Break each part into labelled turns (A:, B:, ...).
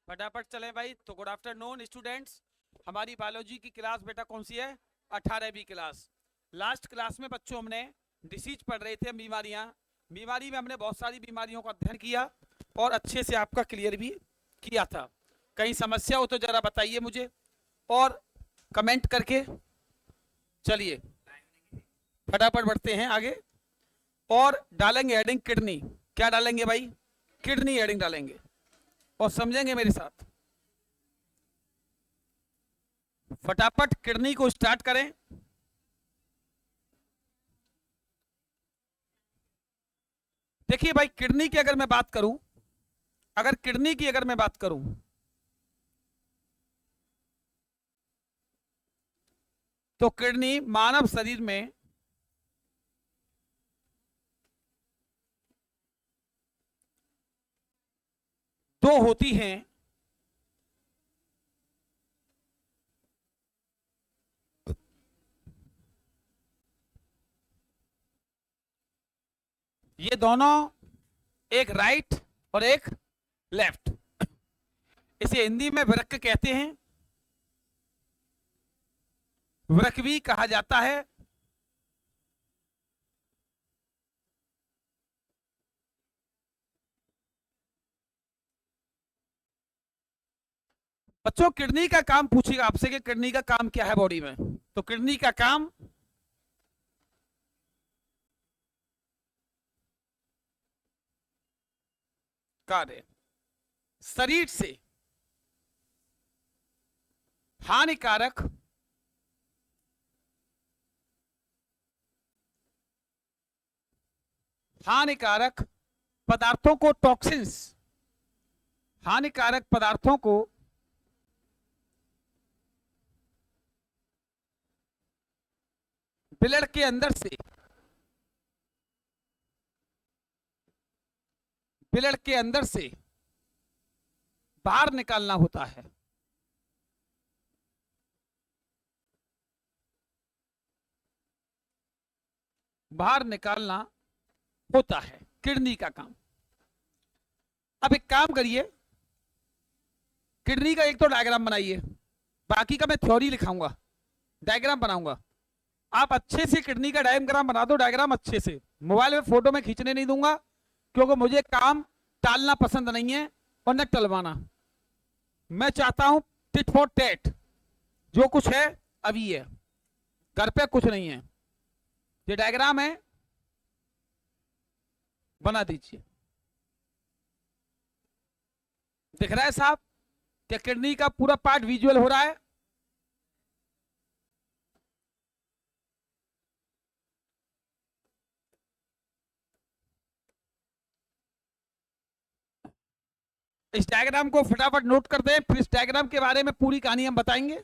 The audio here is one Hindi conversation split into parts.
A: फटाफट चलें भाई। तो गुड आफ्टरनून स्टूडेंट्स। हमारी बायोलॉजी की क्लास बेटा कौन सी है? 18वीं क्लास। लास्ट क्लास में बच्चों हमने डिसीज पढ़ रहे थे, बीमारियां। बीमारी में हमने बहुत सारी बीमारियों का अध्ययन किया और अच्छे से आपका क्लियर भी किया था। कहीं समस्या हो तो जरा बताइए मुझे और कमेंट करके। चलिए फटाफट बढ़ते हैं आगे और डालेंगे हेडिंग किडनी। क्या डालेंगे भाई? किडनी हेडिंग डालेंगे और समझेंगे मेरे साथ। फटाफट किडनी को स्टार्ट करें। देखिए भाई, किडनी की अगर मैं बात करूं, अगर किडनी की अगर मैं बात करूं तो किडनी मानव शरीर में दो होती हैं। ये दोनों, एक राइट और एक लेफ्ट। इसे हिंदी में वृक्क कहते हैं, वृक्क भी कहा जाता है। बच्चों, किडनी का काम पूछेगा आपसे कि किडनी का काम क्या है बॉडी में। तो किडनी का काम कार्य शरीर से हानिकारक हानिकारक पदार्थों को, टॉक्सिन्स, हानिकारक पदार्थों को ब्लड के अंदर से, ब्लड के अंदर से बाहर निकालना होता है। बाहर निकालना होता है किडनी का काम। अब एक काम करिए, किडनी का एक तो डायग्राम बनाइए, बाकी का मैं थ्योरी लिखाऊंगा, डायग्राम बनाऊंगा। आप अच्छे से किडनी का डायग्राम बना दो, डायग्राम अच्छे से। मोबाइल में फोटो में खींचने नहीं दूंगा क्योंकि मुझे काम टालना पसंद नहीं है और न टलवाना। मैं चाहता हूं टिट फॉर टैट, जो कुछ है अभी है, घर पे कुछ नहीं है। ये डायग्राम है, बना दीजिए। दिख रहा है साहब? क्या किडनी का पूरा पार्ट विजुअल हो रहा है? इस डायग्राम को फटाफट नोट कर दें, फिर इस डायग्राम के बारे में पूरी कहानी हम बताएंगे।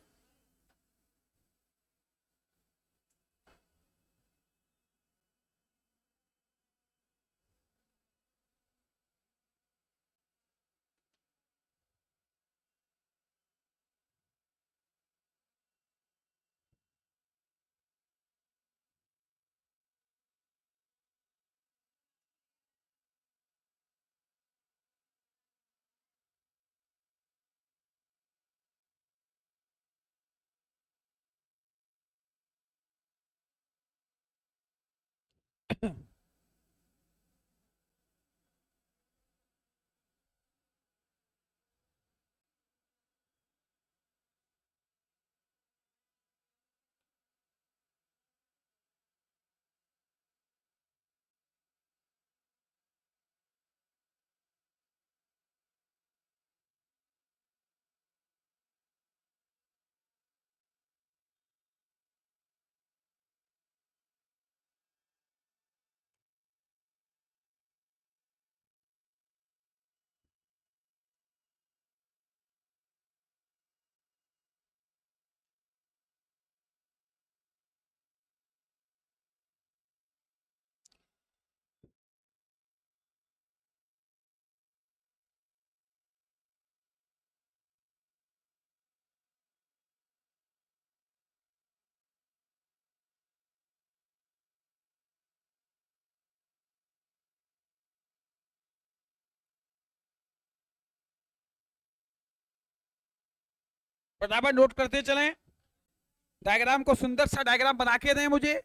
A: फटाफट नोट करते चलें। डायग्राम को सुंदर सा डायग्राम बना के दें मुझे।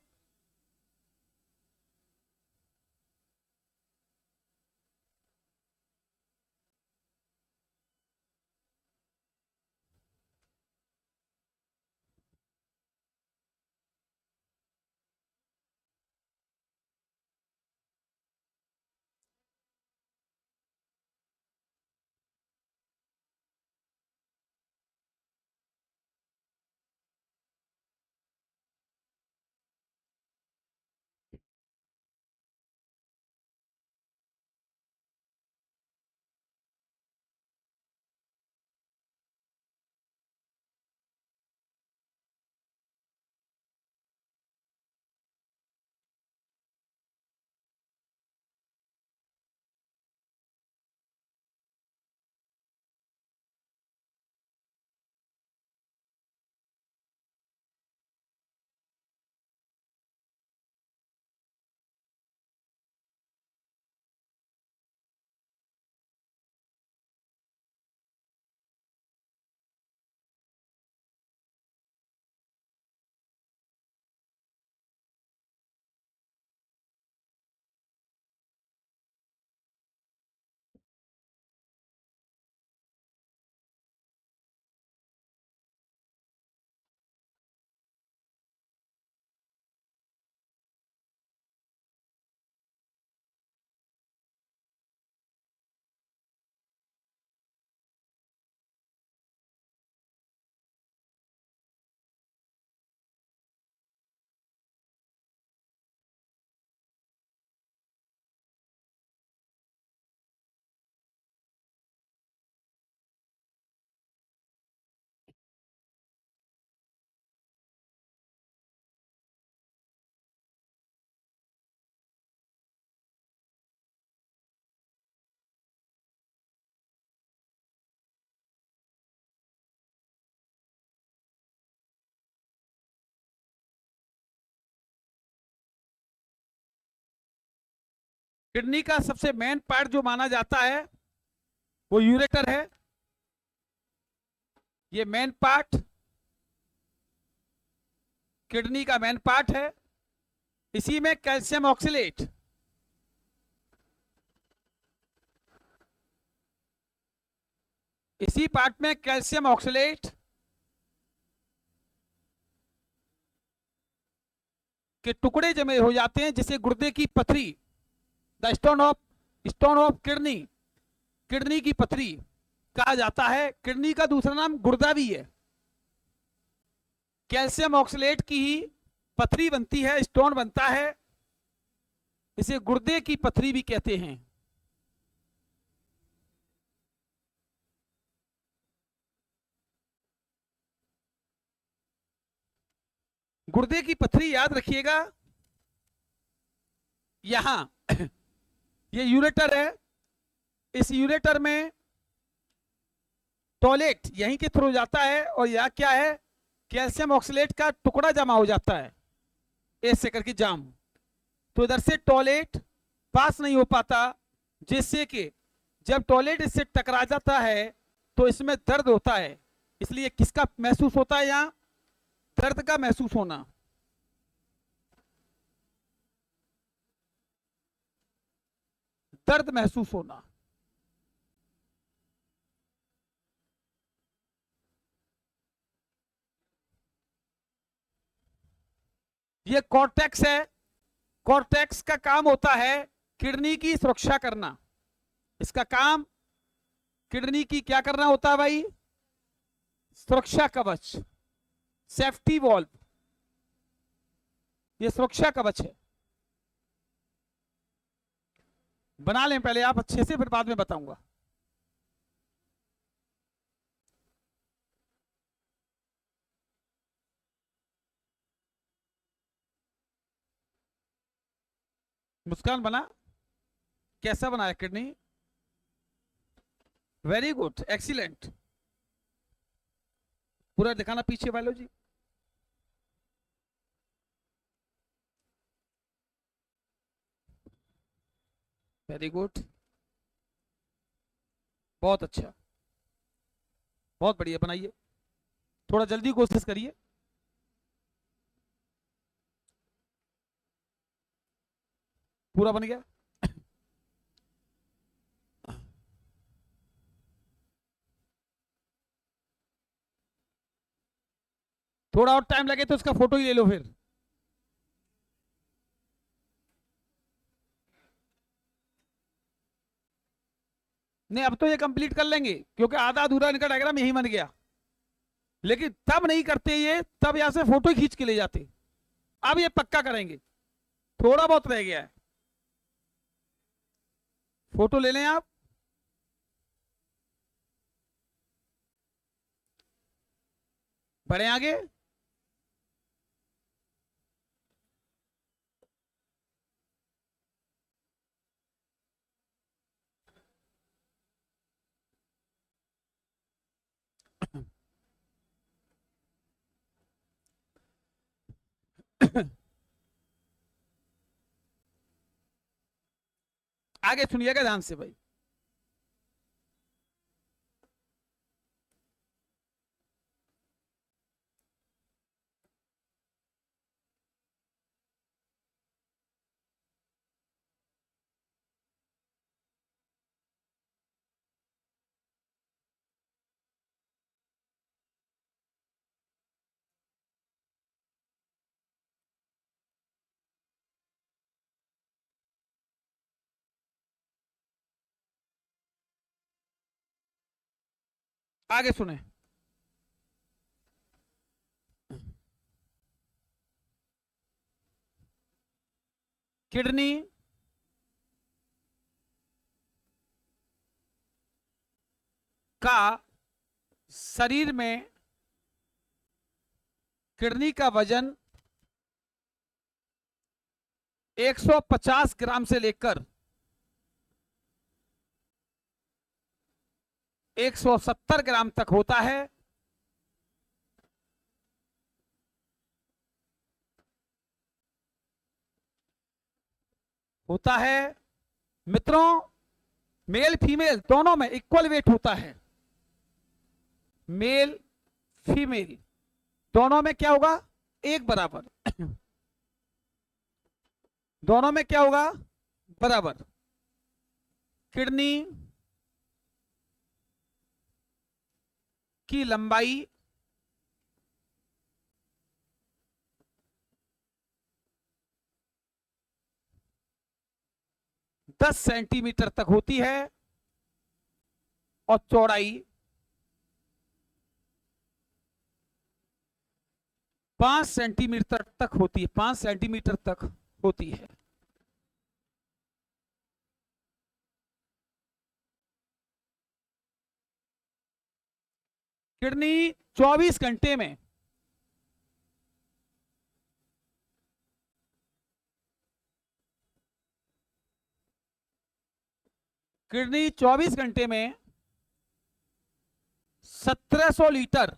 A: किडनी का सबसे मेन पार्ट जो माना जाता है वो यूरेटर है। ये मेन पार्ट किडनी का मेन पार्ट है। इसी में कैल्शियम ऑक्सलेट, इसी पार्ट में कैल्शियम ऑक्सलेट के टुकड़े जमे हो जाते हैं, जिसे गुर्दे की पथरी, the stone of kidney, kidney की पथरी कहा जाता है। किडनी का दूसरा नाम गुर्दा भी है। कैल्शियम ऑक्सलेट की ही पथरी बनती है, स्टोन बनता है, इसे गुर्दे की पथरी भी कहते हैं। गुर्दे की पथरी याद रखिएगा। यहां ये यूरेटर है, इस यूरेटर में टॉयलेट यहीं के थ्रू जाता है, और यह क्या है, कैल्शियम ऑक्सलेट का टुकड़ा जमा हो जाता है, ऐसे करके जाम। तो इधर से टॉयलेट पास नहीं हो पाता, जिससे कि जब टॉयलेट इससे टकरा जाता है तो इसमें दर्द होता है। इसलिए किसका महसूस होता है, यहां दर्द का महसूस होना। दर्द महसूस होना। ये कॉर्टेक्स है। कॉर्टेक्स का काम होता है किडनी की सुरक्षा करना। इसका काम किडनी की क्या करना होता है भाई, सुरक्षा कवच, सेफ्टी वॉल्व, ये सुरक्षा कवच है। बना लें पहले आप अच्छे से, फिर बाद में बताऊंगा। मुस्कान बना, कैसा बनाया किडनी, वेरी गुड, एक्सीलेंट। पूरा दिखाना पीछे बायोलॉजी। वेरी गुड, बहुत अच्छा, बहुत बढ़िया बनाइए। थोड़ा जल्दी कोशिश करिए। पूरा बन गया। थोड़ा और टाइम लगे तो इसका फोटो ही ले लो फिर। नहीं, अब तो ये कंप्लीट कर लेंगे क्योंकि आधा अधूरा इनका डायग्राम यही बन गया। लेकिन तब नहीं करते ये, तब यहां से फोटो खींच के ले जाते। अब ये पक्का करेंगे। थोड़ा बहुत रह गया है। फोटो ले लें आप। बढ़े आगे। आगे सुनिएगा ध्यान से भाई। आगे सुने। किडनी का शरीर में, किडनी का वजन 150 ग्राम से लेकर 170 ग्राम तक होता है। होता है मित्रों, मेल फीमेल दोनों में इक्वल वेट होता है। मेल फीमेल दोनों में क्या होगा? एक बराबर। दोनों में क्या होगा? बराबर। किडनी की लंबाई 10 सेंटीमीटर तक होती है और चौड़ाई 5 सेंटीमीटर तक होती है। 5 सेंटीमीटर तक होती है। किडनी 24 घंटे में किडनी 24 घंटे में 1700 लीटर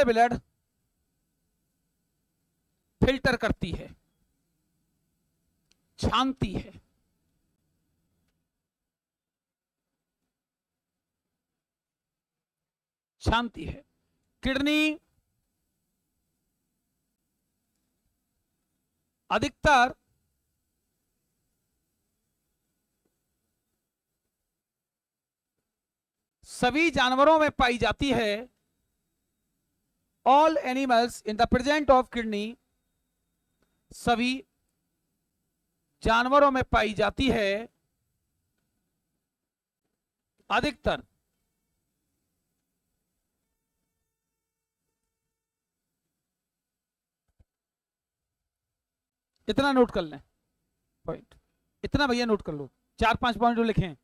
A: ब्लड फिल्टर करती है, छानती है। छानती है। किडनी अधिकतर सभी जानवरों में पाई जाती है। All animals in the present of kidney, सभी जानवरों में पाई जाती है। अधिकतर इतना नोट कर लें पॉइंट, इतना भैया नोट कर लो, 4-5 पॉइंट जो लिखे हैं।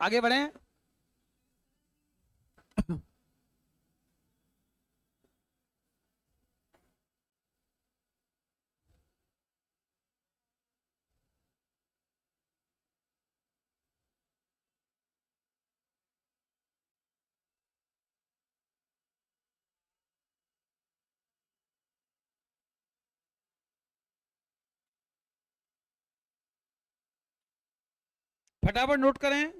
A: आगे बढ़े। फटाफट नोट करें।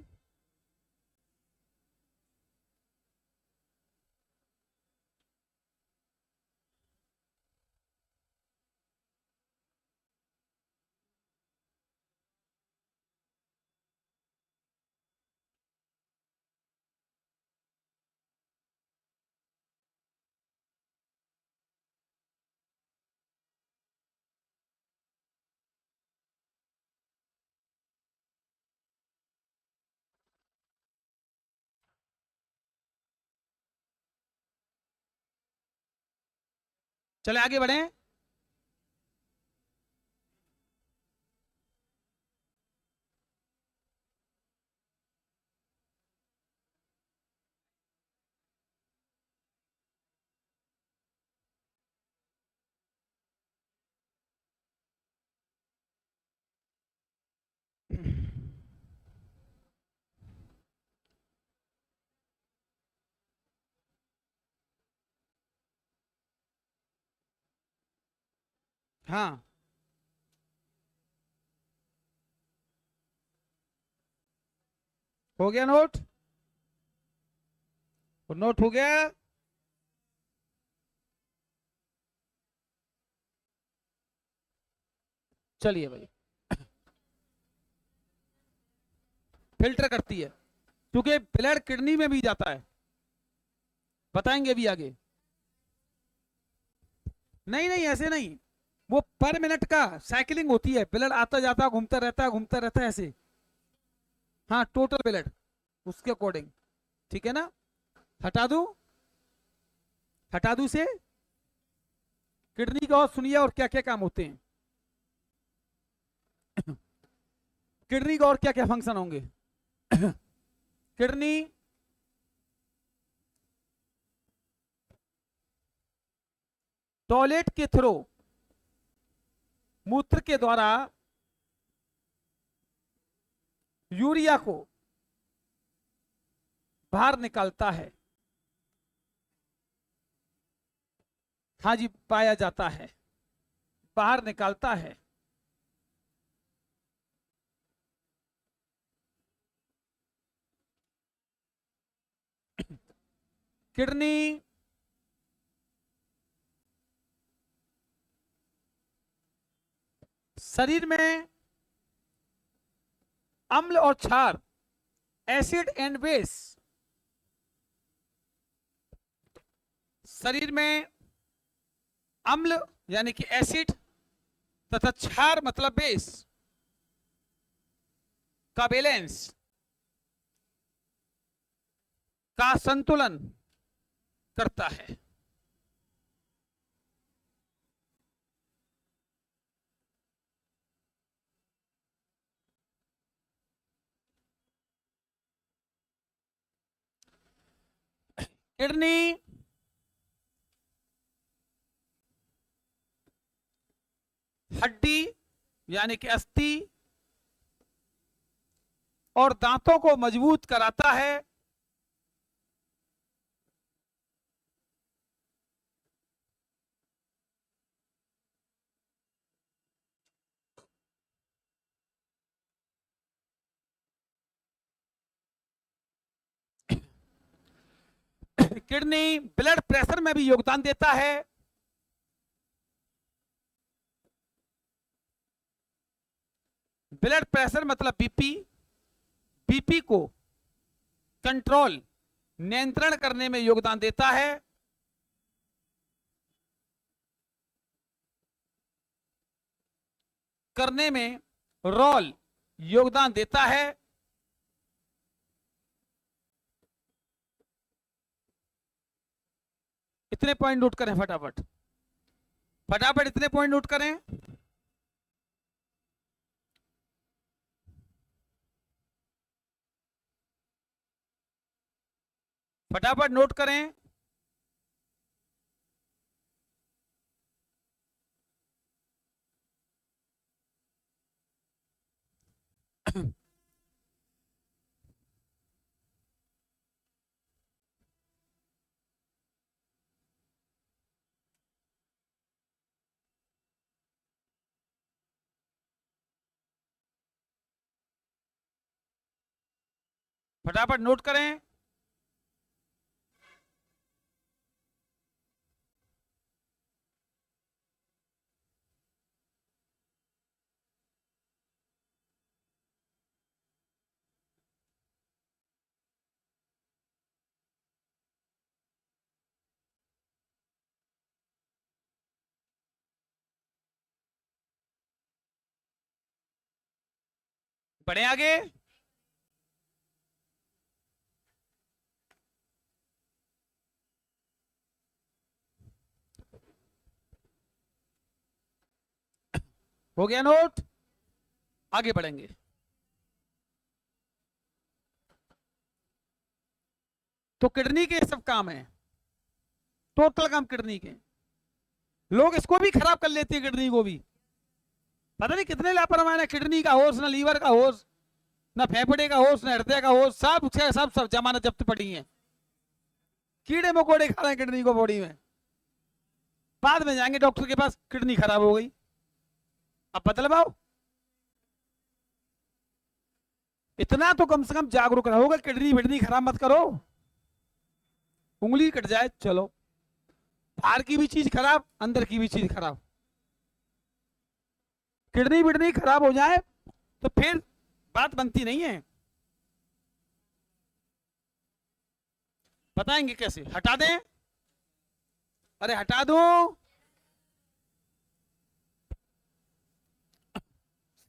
A: चले आगे बढ़े। हाँ, हो गया नोट? नोट हो गया। चलिए भाई, फिल्टर करती है क्योंकि ब्लड किडनी में भी जाता है, बताएंगे अभी आगे। नहीं नहीं, ऐसे नहीं, वो पर मिनट का साइकिलिंग होती है, ब्लड आता जाता घूमता रहता है, घूमता रहता है ऐसे। हाँ, टोटल ब्लड उसके अकॉर्डिंग। ठीक है ना? हटा दूं? हटा दूं से? किडनी का और सुनिए और क्या क्या काम होते हैं। किडनी का और क्या क्या फंक्शन होंगे। किडनी टॉयलेट के थ्रू, मूत्र के द्वारा यूरिया को बाहर निकालता है। हाँ जी, पाया जाता है, बाहर निकालता है। किडनी शरीर में अम्ल और क्षार, एसिड एंड बेस, शरीर में अम्ल यानी कि एसिड तथा क्षार मतलब बेस का बैलेंस, का संतुलन करता है। किडनी हड्डी यानी कि अस्थि और दांतों को मजबूत कराता है। किडनी ब्लड प्रेशर में भी योगदान देता है। ब्लड प्रेशर मतलब बीपी, बीपी को कंट्रोल, नियंत्रण करने में योगदान देता है। करने में रोल योगदान देता है। इतने पॉइंट नोट करें फटाफट, फटाफट इतने पॉइंट नोट करें। फटाफट नोट करें। फटाफट नोट करें। बढ़े आगे। हो गया नोट, आगे बढ़ेंगे। तो किडनी के सब काम है, टोटल काम किडनी के। लोग इसको भी खराब कर लेते हैं, किडनी को भी। पता नहीं कितने लापरवाह है, किडनी का होश, ना लीवर का होश, ना फेफड़े का होश, ना हृदय का होश, सब जमानत जब्त पड़ी है। कीड़े मकोड़े खा रहे हैं किडनी को बॉडी में। बाद में जाएंगे डॉक्टर के पास, किडनी खराब हो गई। अब बदलवाओ, इतना तो कम से कम जागरूक रहोगे, किडनी विडनी खराब मत करो। उंगली कट जाए चलो, बाहर की भी चीज खराब, अंदर की भी चीज खराब। किडनी विडनी खराब हो जाए तो फिर बात बनती नहीं है। बताएंगे कैसे हटा दें। अरे हटा दो,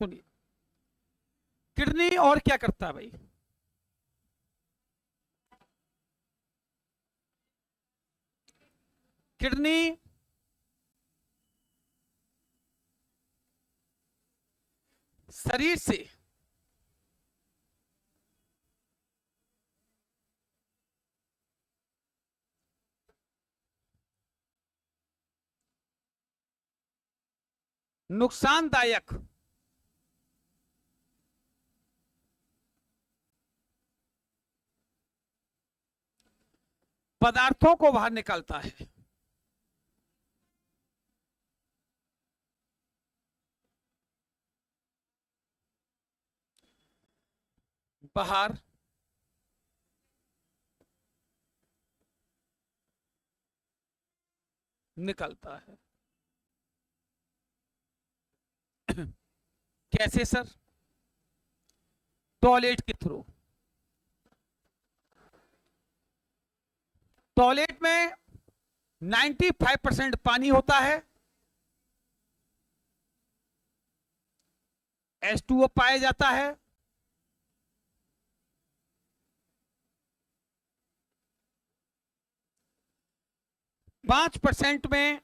A: सुनिए, किडनी और क्या करता है भाई। किडनी शरीर से नुकसानदायक पदार्थों को बाहर निकालता है। बाहर निकलता है। कैसे सर? टॉयलेट के थ्रू। टॉयलेट में 95% पानी होता है, H2O पाया जाता है। 5% में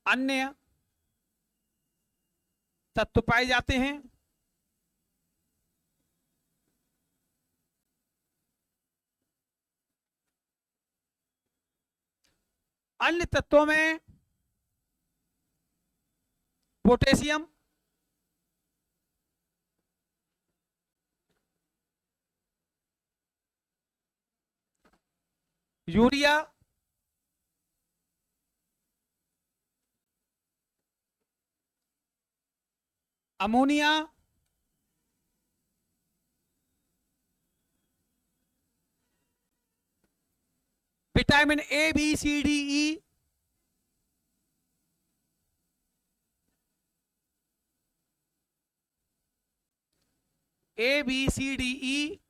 A: अन्य तत्व पाए जाते हैं। अन्य तत्वों में potassium, urea, ammonia, vitamin A B C D E, A B C D E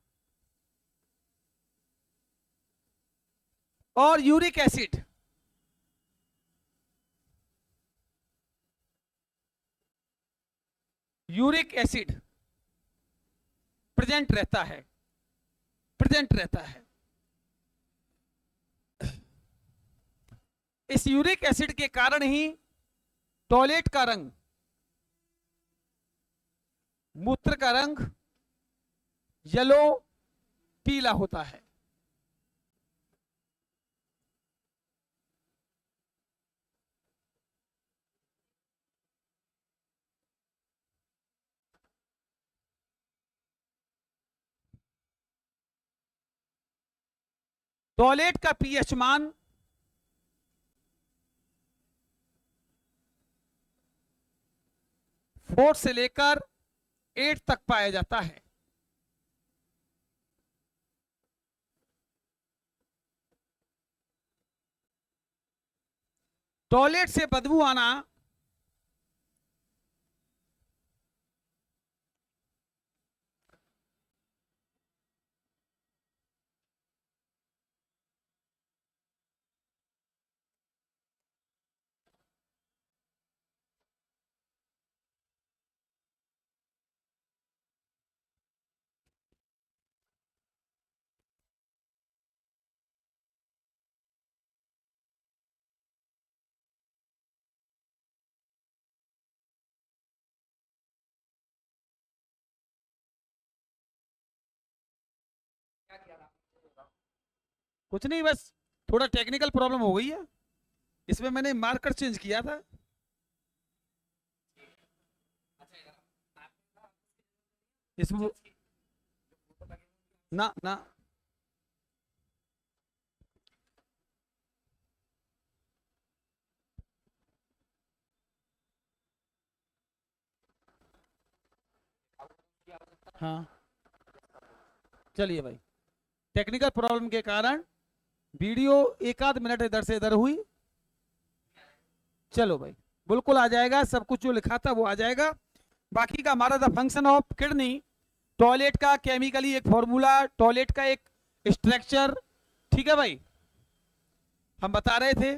A: और uric acid. Uric acid present रहता है, प्रेजेंट रहता है। इस यूरिक एसिड के कारण ही टॉयलेट का रंग, मूत्र का रंग येलो, पीला होता है। टॉयलेट का पीएच मान 4 से लेकर 8 तक पाया जाता है। टॉयलेट से बदबू आना कुछ नहीं, बस थोड़ा टेक्निकल प्रॉब्लम हो गई है, इसमें मैंने मार्कर चेंज किया था। इसमें ना ना हाँ चलिए भाई, टेक्निकल प्रॉब्लम के कारण वीडियो एक आध मिनट इधर से इधर हुई। चलो भाई, बिल्कुल आ जाएगा, सब कुछ जो लिखा था वो आ जाएगा। बाकी का हमारा the function of kidney, toilet का केमिकली एक फॉर्मूला, टॉयलेट का एक स्ट्रक्चर, ठीक है भाई, हम बता रहे थे,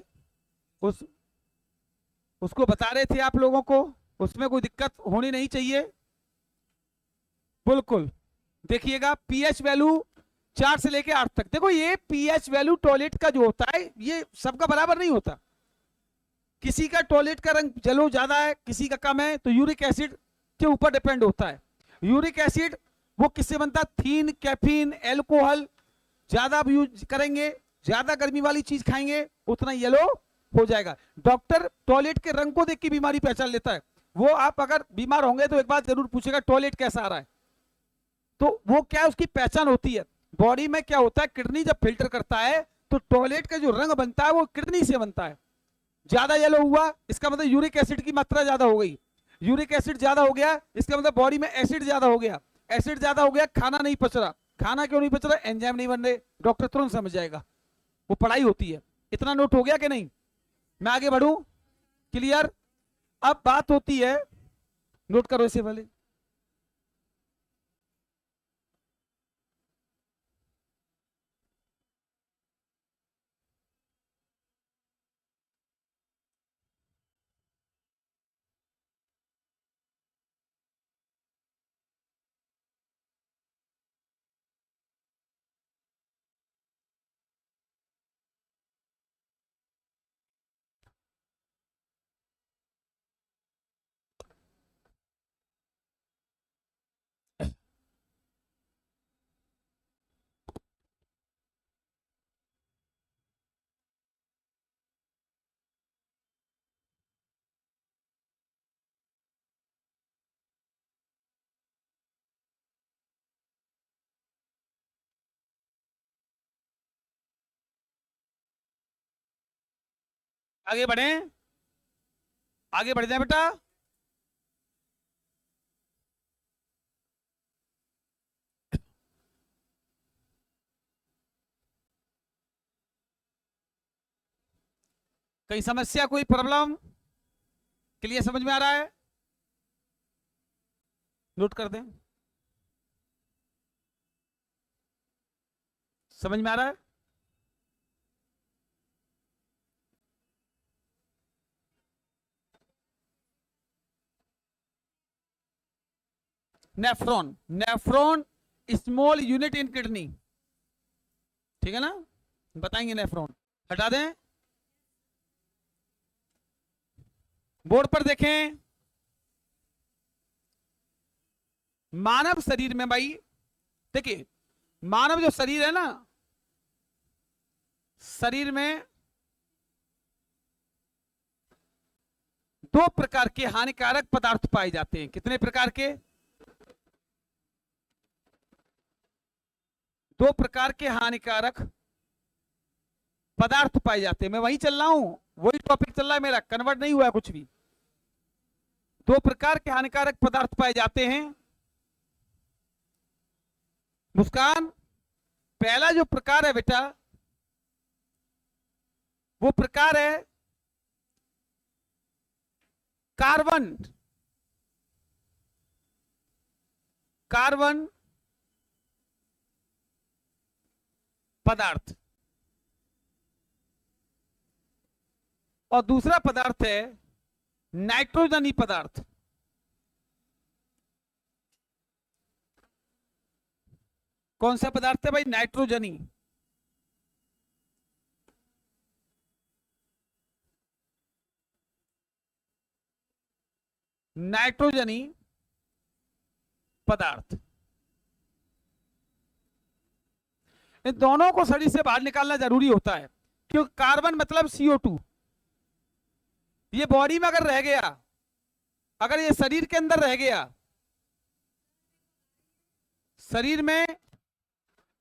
A: उसको बता रहे थे आप लोगों को, उसमें कोई दिक्कत होनी नहीं चाहिए। बिल्कुल देखिएगा, पीएच वैल्यू 4 से लेके 8 तक। देखो ये पीएच वैल्यू टॉयलेट का जो होता है ये सबका बराबर नहीं होता, किसी का टॉयलेट का रंग जलो ज्यादा है, किसी का कम है, तो यूरिक एसिड के ऊपर डिपेंड होता है। यूरिक एसिड वो किससे बनता है? थीन, कैफीन, एल्कोहल, ज्यादा यूज करेंगे, ज्यादा गर्मी वाली चीज खाएंगे, उतना येलो हो जाएगा। डॉक्टर टॉयलेट के रंग को देख के बीमारी पहचान लेता है। वो आप अगर बीमार होंगे तो एक बात जरूर पूछेगा, टॉयलेट कैसा आ रहा है, तो वो क्या है, उसकी पहचान होती है। बॉडी में क्या होता है, किडनी जब फिल्टर करता है तो टॉयलेट का जो रंग बनता है वो किडनी से बनता है। ज्यादा येलो हुआ इसका मतलब यूरिक एसिड की मात्रा ज्यादा हो गई, यूरिक एसिड ज्यादा हो गया इसका मतलब बॉडी में एसिड ज्यादा हो गया, एसिड ज्यादा हो गया, खाना नहीं पच रहा। खाना क्यों नहीं पच रहा? एंजाइम नहीं बन रहे, डॉक्टर तुरंत समझ जाएगा, वो पढ़ाई होती है। इतना नोट हो गया कि नहीं? मैं आगे बढ़ूं? क्लियर? अब बात होती है, नोट करो इसे पहले, आगे बढ़े, आगे बढ़ जाए बेटा। कहीं समस्या, कोई प्रॉब्लम? क्लियर समझ में आ रहा है? नोट कर दें, समझ में आ रहा है? Nephron, nephron small unit in kidney, ठीक है ना, बताएंगे नेफ्रॉन। हटा दें, बोर्ड पर देखें। मानव शरीर में भाई देखिए, मानव जो शरीर है ना, शरीर में 2 प्रकार के हानिकारक पदार्थ पाए जाते हैं। कितने प्रकार के? 2 प्रकार के हानिकारक पदार्थ पाए जाते हैं। मैं वही चल रहा हूं, वही टॉपिक चल रहा है मेरा, कन्वर्ट नहीं हुआ कुछ भी। 2 प्रकार के हानिकारक पदार्थ पाए जाते हैं, मुस्कान, पहला जो प्रकार है बेटा वो प्रकार है कार्बन कार्बन पदार्थ, और दूसरा पदार्थ है नाइट्रोजनी पदार्थ। कौन सा पदार्थ है भाई? नाइट्रोजनी। नाइट्रोजनी पदार्थ, इन दोनों को शरीर से बाहर निकालना जरूरी होता है, क्योंकि कार्बन मतलब CO2, ये बॉडी में अगर रह गया, अगर ये शरीर के अंदर रह गया, शरीर में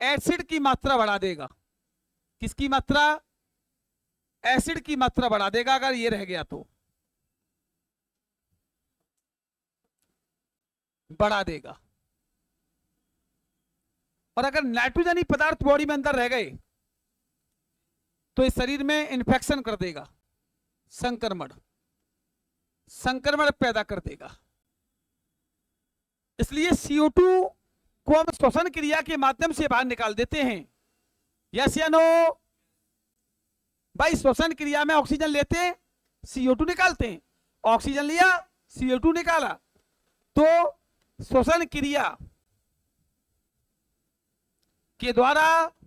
A: एसिड की मात्रा बढ़ा देगा। किसकी मात्रा? एसिड की मात्रा बढ़ा देगा अगर ये रह गया तो, बढ़ा देगा। और अगर नाइट्रोजनी पदार्थ बॉडी में अंदर रह गए तो इस शरीर में इंफेक्शन कर देगा, संक्रमण पैदा कर देगा। इसलिए CO2 को हम श्वसन क्रिया के माध्यम से बाहर निकाल देते हैं। यस या नो? भाई श्वसन क्रिया में ऑक्सीजन लेते हैं, CO2 निकालते हैं। ऑक्सीजन लिया, CO2 निकाला, तो श्वसन क्रिया के द्वारा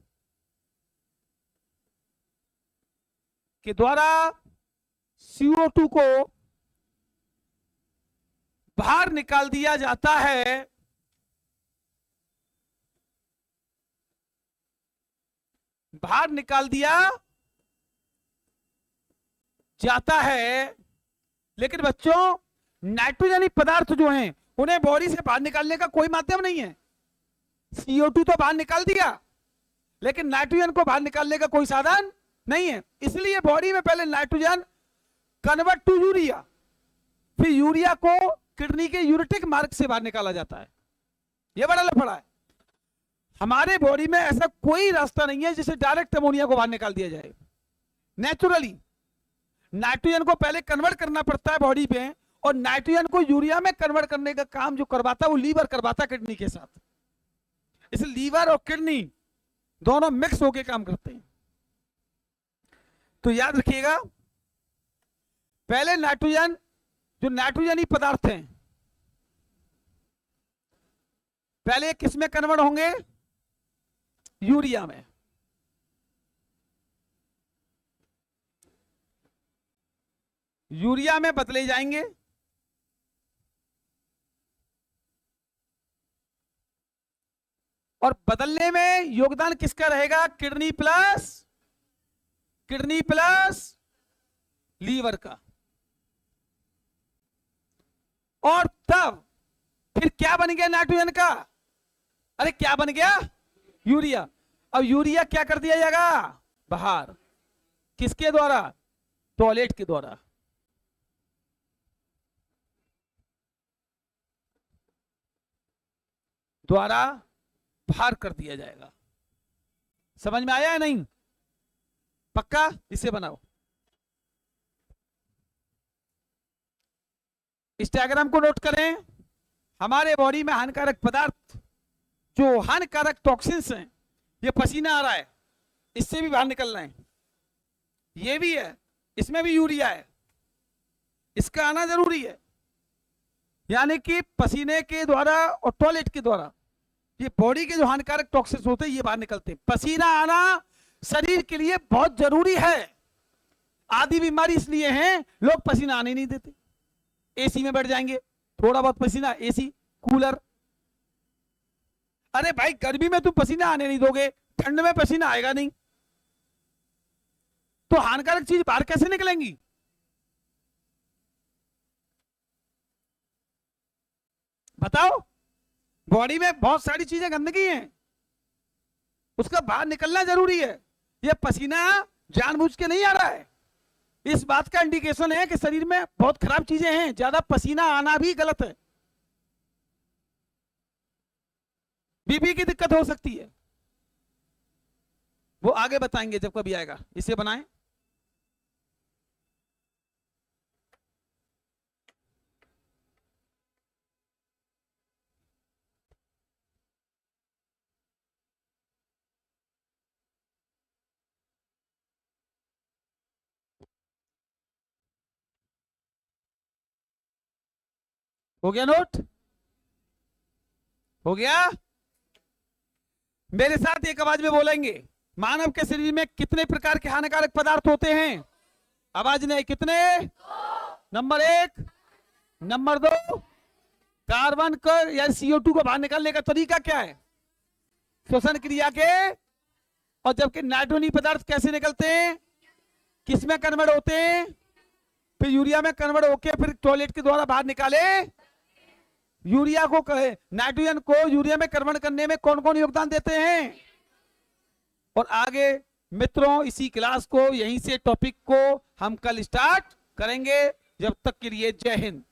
A: CO2 को बाहर निकाल दिया जाता है। बाहर निकाल दिया जाता है। लेकिन बच्चों, नाइट्रोजनी पदार्थ जो हैं उन्हें बॉडी से बाहर निकालने का कोई माध्यम नहीं है। CO2 तो बाहर निकाल दिया, लेकिन नाइट्रोजन को बाहर निकालने का कोई साधन नहीं है। इसलिए बॉडी में पहले नाइट्रोजन कन्वर्ट टू यूरिया, फिर यूरिया को किडनी के यूरेटिक मार्ग से बाहर निकाला जाता है। यह बड़ा लफड़ा है। हमारे बॉडी में ऐसा कोई रास्ता नहीं है जिसे डायरेक्ट अमोनिया को बाहर निकाल दिया जाए। नेचुरली नाइट्रोजन को पहले कन्वर्ट करना पड़ता है बॉडी पे, और नाइट्रोजन को यूरिया में कन्वर्ट करने का काम जो करवाता है वो लीवर करवाता है किडनी के साथ। इसलिए लीवर और किडनी दोनों मिक्स होकर काम करते हैं। तो याद रखिएगा, पहले नाइट्रोजन, जो नाइट्रोजनी पदार्थ हैं, पहले किस में कन्वर्ट होंगे? यूरिया में। यूरिया में बदले जाएंगे, और बदलने में योगदान किसका रहेगा? किडनी प्लस लीवर का। और तब फिर क्या बन गया नाइट्रोजन का? अरे क्या बन गया? यूरिया। अब यूरिया क्या कर दिया जाएगा? बाहर। किसके द्वारा? टॉयलेट के द्वारा। बाहर कर दिया जाएगा। समझ में आया है नहीं? पक्का? इसे बनाओ, इस डायग्राम को नोट करें। हमारे बॉडी में हानिकारक पदार्थ, जो हानिकारक टॉक्सिन्स हैं, ये पसीना आ रहा है, इससे भी बाहर निकलना है। ये भी है, इसमें भी यूरिया है, इसका आना जरूरी है। यानी कि पसीने के द्वारा और टॉयलेट के द्वारा ये बॉडी के जो हानिकारक टॉक्सिन्स होते हैं ये बाहर निकलते हैं। पसीना आना शरीर के लिए बहुत जरूरी है। आधी बीमारी इसलिए है लोग पसीना आने नहीं देते। एसी में बैठ जाएंगे, थोड़ा बहुत पसीना, एसी, कूलर। अरे भाई, गर्मी में तुम पसीना आने नहीं दोगे, ठंड में पसीना आएगा नहीं, तो हानिकारक चीज बाहर कैसे निकलेंगी? बताओ। बॉडी में बहुत सारी चीजें गंदगी हैं, उसका बाहर निकलना जरूरी है। यह पसीना जानबूझ के नहीं आ रहा है, इस बात का इंडिकेशन है कि शरीर में बहुत खराब चीजें हैं। ज्यादा पसीना आना भी गलत है। बीपी की दिक्कत हो सकती है, वो आगे बताएंगे जब कभी आएगा। इसे बनाएं। हो गया नोट? हो गया? मेरे साथ एक आवाज में बोलेंगे, मानव के शरीर में कितने प्रकार के हानिकारक पदार्थ होते हैं? आवाज नहीं, कितने? नंबर 1, नंबर 2, कार्बन को या CO2 को बाहर निकालने का तरीका क्या है? श्वसन क्रिया के। और जबकि नाइट्रोजनी पदार्थ कैसे निकलते हैं, किसमें कन्वर्ट होते हैं, फिर यूरिया में कन्वर्ट होके फिर टॉयलेट के द्वारा बाहर निकाले। यूरिया को कहे, नाइट्रोजन को यूरिया में कन्वर्ट करने में कौन कौन योगदान देते हैं? और आगे मित्रों इसी क्लास को, यहीं से टॉपिक को हम कल स्टार्ट करेंगे। जब तक के लिए जय हिंद।